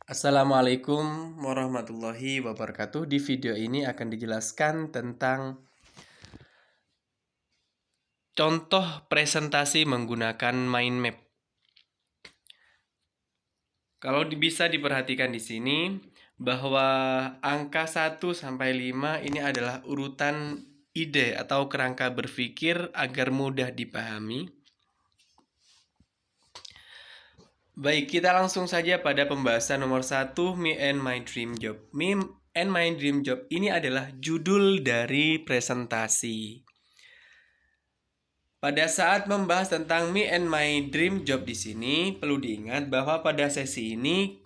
Assalamualaikum warahmatullahi wabarakatuh. Di video ini akan dijelaskan tentang contoh presentasi menggunakan mind map. Kalau bisa diperhatikan di sini bahwa angka 1 sampai 5 ini adalah urutan ide atau kerangka berpikir agar mudah dipahami. Baik, kita langsung saja pada pembahasan nomor 1, Me and My Dream Job. Me and My Dream Job ini adalah judul dari presentasi. Pada saat membahas tentang Me and My Dream Job di sini, perlu diingat bahwa pada sesi ini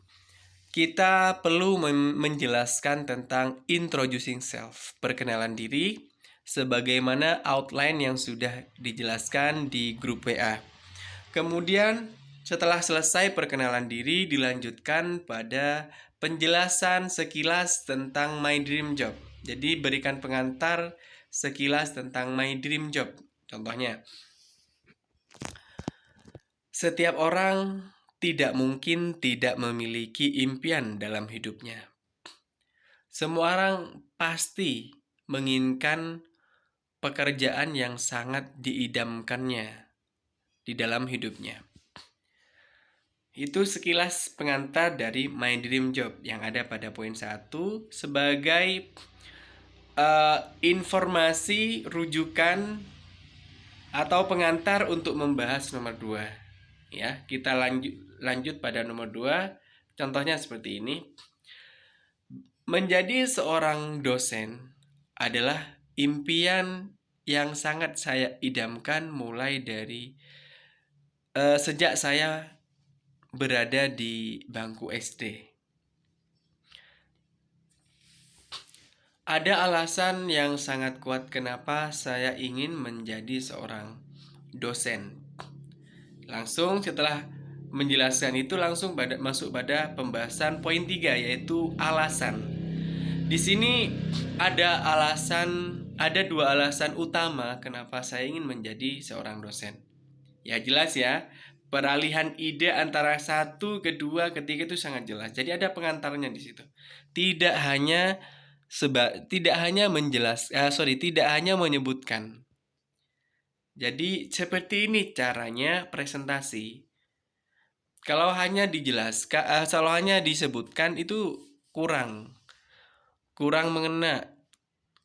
kita perlu menjelaskan tentang introducing self, perkenalan diri, sebagaimana outline yang sudah dijelaskan di grup WA. Kemudian setelah selesai perkenalan diri, dilanjutkan pada penjelasan sekilas tentang My Dream Job. Jadi berikan pengantar sekilas tentang My Dream Job. Contohnya, setiap orang tidak mungkin tidak memiliki impian dalam hidupnya. Semua orang pasti menginginkan pekerjaan yang sangat diidamkannya di dalam hidupnya. Itu sekilas pengantar dari My Dream Job yang ada pada poin 1 sebagai informasi rujukan atau pengantar untuk membahas nomor 2. Ya, kita lanjut pada nomor 2. Contohnya seperti ini. Menjadi seorang dosen adalah impian yang sangat saya idamkan mulai dari sejak saya berada di bangku SD. Ada alasan yang sangat kuat kenapa saya ingin menjadi seorang dosen. Langsung setelah menjelaskan itu langsung masuk pada pembahasan poin 3, yaitu alasan. Di sini ada dua alasan utama kenapa saya ingin menjadi seorang dosen. Ya jelas ya, peralihan ide antara 1, kedua, ketiga itu sangat jelas. Jadi ada pengantarnya di situ. Tidak hanya menyebutkan. Jadi seperti ini caranya presentasi. Kalau hanya disebutkan itu kurang mengena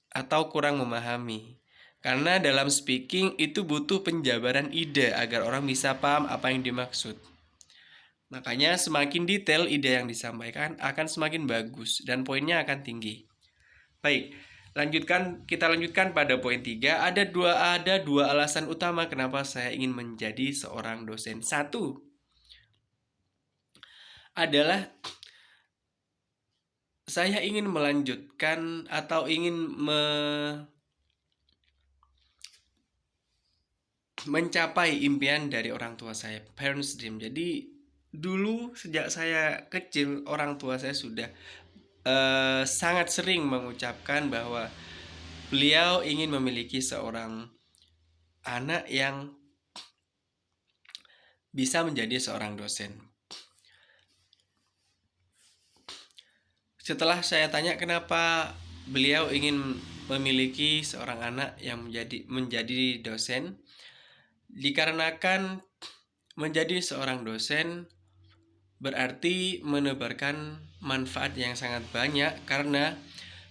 atau kurang memahami. Karena dalam speaking itu butuh penjabaran ide agar orang bisa paham apa yang dimaksud. Makanya semakin detail ide yang disampaikan akan semakin bagus dan poinnya akan tinggi. Baik, kita lanjutkan pada poin 3. Ada dua alasan utama kenapa saya ingin menjadi seorang dosen. 1 adalah saya ingin melanjutkan atau ingin mencapai impian dari orang tua saya, parents dream. Jadi dulu sejak saya kecil orang tua saya sudah sangat sering mengucapkan bahwa beliau ingin memiliki seorang anak yang bisa menjadi seorang dosen. Setelah saya tanya kenapa beliau ingin memiliki seorang anak yang menjadi dosen, dikarenakan menjadi seorang dosen berarti menebarkan manfaat yang sangat banyak karena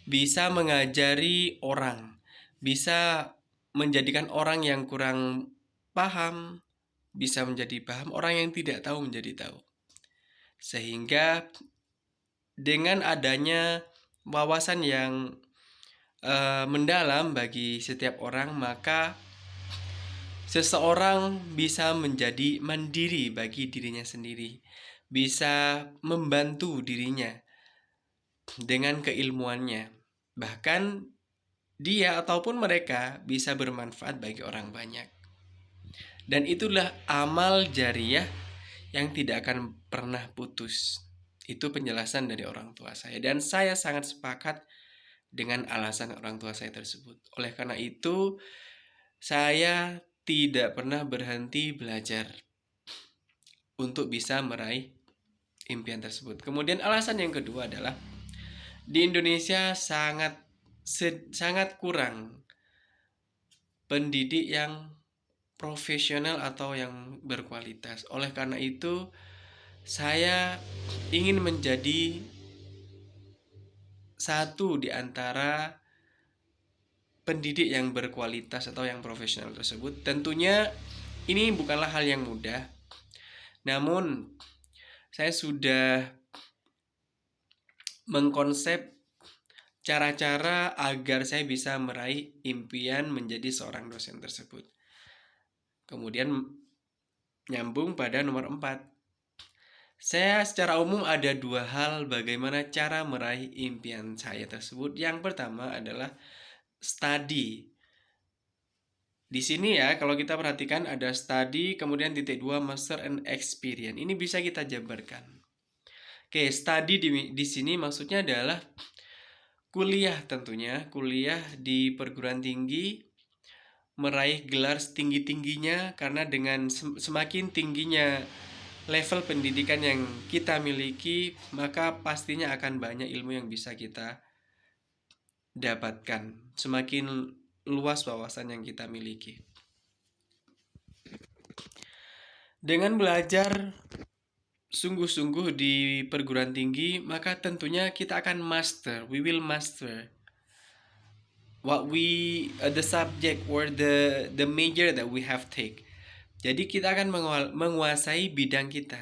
bisa mengajari orang, bisa menjadikan orang yang kurang paham bisa menjadi paham, orang yang tidak tahu menjadi tahu. Sehingga dengan adanya wawasan yang mendalam bagi setiap orang, maka seseorang bisa menjadi mandiri bagi dirinya sendiri, bisa membantu dirinya dengan keilmuannya. Bahkan dia ataupun mereka bisa bermanfaat bagi orang banyak. Dan itulah amal jariah yang tidak akan pernah putus. Itu penjelasan dari orang tua saya. Dan saya sangat sepakat dengan alasan orang tua saya tersebut. Oleh karena itu, saya tidak pernah berhenti belajar untuk bisa meraih impian tersebut. Kemudian alasan yang kedua adalah di Indonesia sangat kurang pendidik yang profesional atau yang berkualitas. Oleh karena itu, saya ingin menjadi satu di antara pendidik yang berkualitas atau yang profesional tersebut. Tentunya ini bukanlah hal yang mudah. Namun, saya sudah mengkonsep cara-cara agar saya bisa meraih impian menjadi seorang dosen tersebut. Kemudian nyambung pada nomor 4. Saya secara umum ada dua hal bagaimana cara meraih impian saya tersebut. Yang pertama adalah study. Di sini ya, kalau kita perhatikan ada study, kemudian titik 2 master and experience. Ini bisa kita jabarkan. Oke, study di sini maksudnya adalah kuliah tentunya, kuliah di perguruan tinggi, meraih gelar setinggi-tingginya karena dengan semakin tingginya level pendidikan yang kita miliki, maka pastinya akan banyak ilmu yang bisa kita dapatkan. Semakin luas wawasan yang kita miliki. Dengan belajar sungguh-sungguh di perguruan tinggi, maka tentunya kita akan master. We will master what the subject or the major that we have take. Jadi kita akan menguasai bidang kita.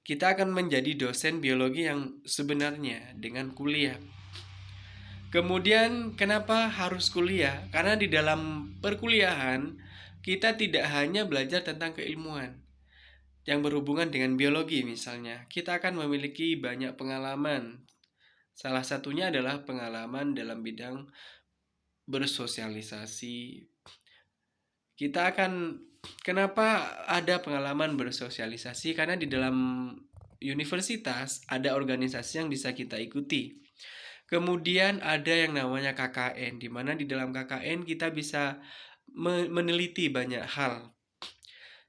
Kita akan menjadi dosen biologi yang sebenarnya dengan kuliah. Kemudian kenapa harus kuliah? Karena di dalam perkuliahan kita tidak hanya belajar tentang keilmuan yang berhubungan dengan biologi misalnya. Kita akan memiliki banyak pengalaman. Salah satunya adalah pengalaman dalam bidang bersosialisasi. Kenapa ada pengalaman bersosialisasi? Karena di dalam universitas ada organisasi yang bisa kita ikuti. Kemudian ada yang namanya KKN, di mana di dalam KKN kita bisa meneliti banyak hal.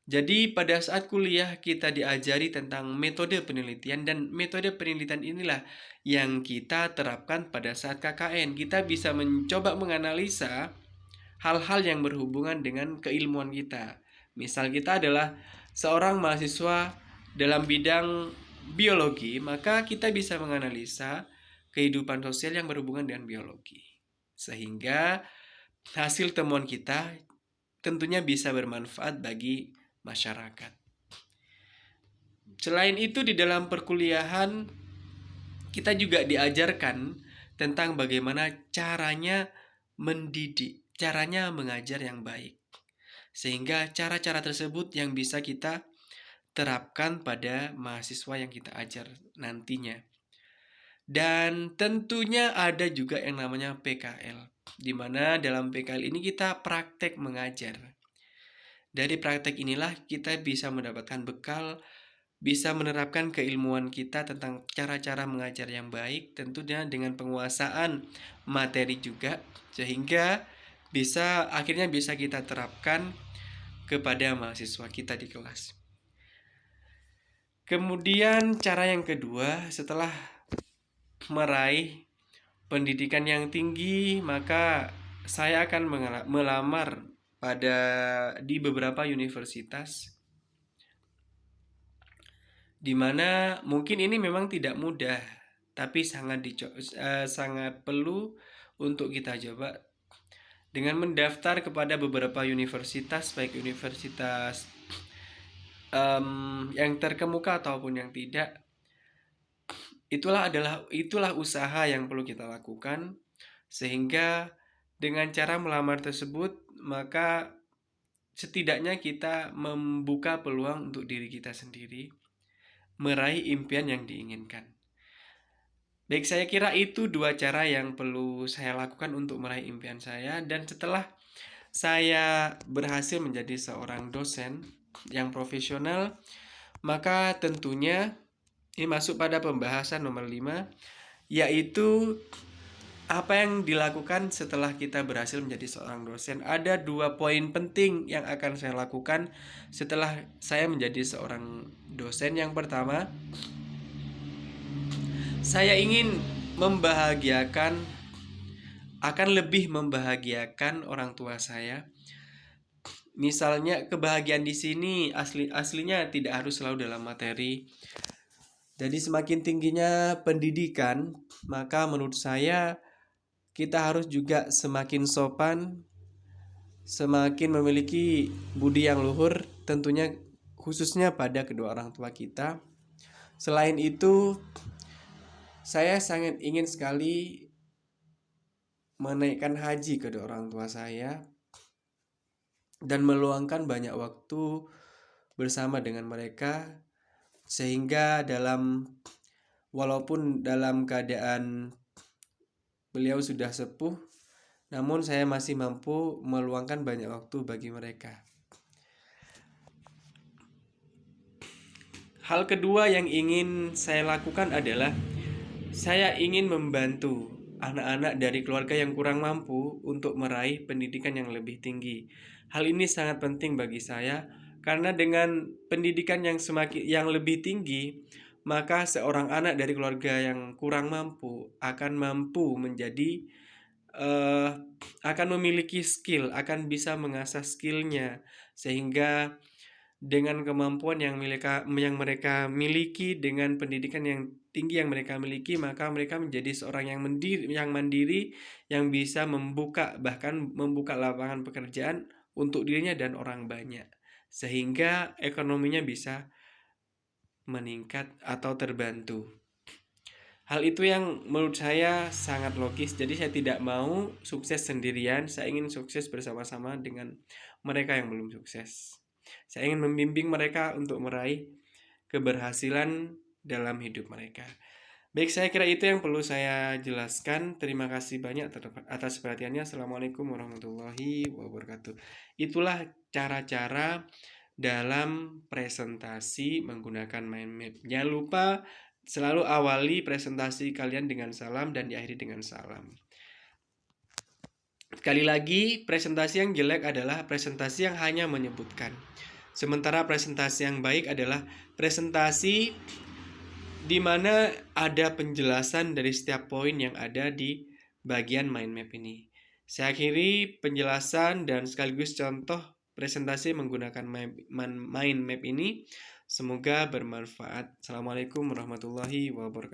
Jadi pada saat kuliah kita diajari tentang metode penelitian, dan metode penelitian inilah yang kita terapkan pada saat KKN. Kita bisa mencoba menganalisa hal-hal yang berhubungan dengan keilmuan kita. Misal kita adalah seorang mahasiswa dalam bidang biologi, maka kita bisa menganalisa kehidupan sosial yang berhubungan dengan biologi. Sehingga hasil temuan kita tentunya bisa bermanfaat bagi masyarakat. Selain itu di dalam perkuliahan kita juga diajarkan tentang bagaimana caranya mendidik, caranya mengajar yang baik. Sehingga cara-cara tersebut yang bisa kita terapkan pada mahasiswa yang kita ajar nantinya. Dan tentunya ada juga yang namanya PKL, di mana dalam PKL ini kita praktek mengajar. Dari praktek inilah kita bisa mendapatkan bekal, bisa menerapkan keilmuan kita tentang cara-cara mengajar yang baik, tentunya dengan penguasaan materi juga, sehingga akhirnya bisa kita terapkan kepada mahasiswa kita di kelas. Kemudian cara yang kedua, setelah meraih pendidikan yang tinggi, maka saya akan melamar di beberapa universitas, di mana mungkin ini memang tidak mudah, tapi sangat perlu untuk kita coba dengan mendaftar kepada beberapa universitas, baik universitas yang terkemuka ataupun yang tidak. Itulah usaha yang perlu kita lakukan, sehingga dengan cara melamar tersebut maka setidaknya kita membuka peluang untuk diri kita sendiri meraih impian yang diinginkan. Baik, saya kira itu dua cara yang perlu saya lakukan untuk meraih impian saya. Dan setelah saya berhasil menjadi seorang dosen yang profesional, maka tentunya ini masuk pada pembahasan nomor 5, yaitu apa yang dilakukan setelah kita berhasil menjadi seorang dosen. Ada 2 poin penting yang akan saya lakukan setelah saya menjadi seorang dosen. Yang pertama, Saya ingin membahagiakan, akan lebih membahagiakan orang tua saya. Misalnya kebahagiaan di sini aslinya tidak harus selalu dalam materi. Jadi semakin tingginya pendidikan, maka menurut saya kita harus juga semakin sopan, semakin memiliki budi yang luhur, tentunya khususnya pada kedua orang tua kita. Selain itu, saya sangat ingin sekali menaikkan haji kedua orang tua saya dan meluangkan banyak waktu bersama dengan mereka, sehingga walaupun dalam keadaan beliau sudah sepuh, namun saya masih mampu meluangkan banyak waktu bagi mereka. Hal kedua yang ingin saya lakukan adalah saya ingin membantu anak-anak dari keluarga yang kurang mampu untuk meraih pendidikan yang lebih tinggi. Hal ini sangat penting bagi saya karena dengan pendidikan yang lebih tinggi, maka seorang anak dari keluarga yang kurang mampu akan mampu menjadi eh, akan memiliki skill, akan bisa mengasah skillnya, sehingga dengan kemampuan yang mereka miliki, dengan pendidikan yang tinggi yang mereka miliki, maka mereka menjadi seorang yang mandiri, yang bisa bahkan membuka lapangan pekerjaan untuk dirinya dan orang banyak, sehingga ekonominya bisa meningkat atau terbantu. Hal itu yang menurut saya sangat logis. Jadi saya tidak mau sukses sendirian, saya ingin sukses bersama-sama dengan mereka yang belum sukses. Saya ingin membimbing mereka untuk meraih keberhasilan dalam hidup mereka. Baik, saya kira itu yang perlu saya jelaskan. Terima kasih banyak atas perhatiannya. Assalamualaikum warahmatullahi wabarakatuh. Itulah cara-cara dalam presentasi menggunakan mind map. Jangan lupa selalu awali presentasi kalian dengan salam dan diakhiri dengan salam. Sekali lagi, presentasi yang jelek adalah presentasi yang hanya menyebutkan. Sementara presentasi yang baik adalah presentasi di mana ada penjelasan dari setiap poin yang ada di bagian mind map ini. Saya akhiri penjelasan dan sekaligus contoh presentasi menggunakan mind map ini. Semoga bermanfaat. Assalamualaikum warahmatullahi wabarakatuh.